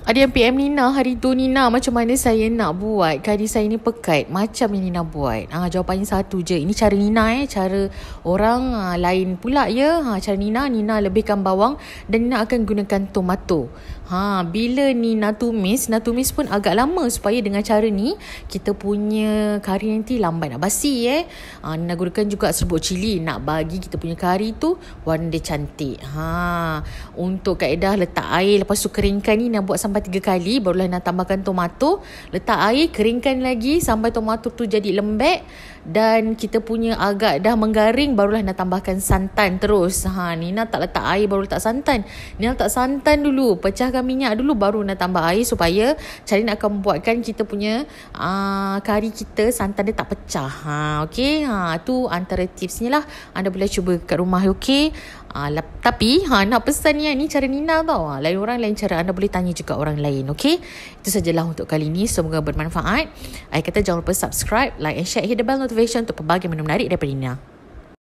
Ada yang PM Nina hari tu, Nina macam mana saya nak buat kari saya ni pekat macam yang Nina buat. Jawapannya satu je. Ini cara Nina cara orang lain pula ya. Cara Nina lebihkan bawang dan Nina akan gunakan tomato. Bila Nina tumis pun agak lama supaya dengan cara ni kita punya kari nanti lambat nak basi Nina gunakan juga serbuk cili nak bagi kita punya kari tu warna dia cantik. Untuk kaedah letak air lepas tu keringkan ni nak buat sampai 3 kali, barulah nak tambahkan tomato, letak air, keringkan lagi sampai tomato tu jadi lembek dan kita punya agak dah menggaring, barulah nak tambahkan santan terus. Nina tak letak air baru letak santan. Nina letak santan dulu, pecahkan minyak dulu baru nak tambah air supaya cara nak akan membuatkan kita punya kari kita santan dia tak pecah. Okey, tu antara tipsnya lah. Anda boleh cuba kat rumah, okey. Tapi nak pesan ni cara Nina tau. Lain orang lain cara, anda boleh tanya juga orang lain, okey. Itu sajalah untuk kali ni, semoga bermanfaat. Kata jangan lupa subscribe, like and share, hit the bell notification untuk pelbagai benda menarik daripada Nina.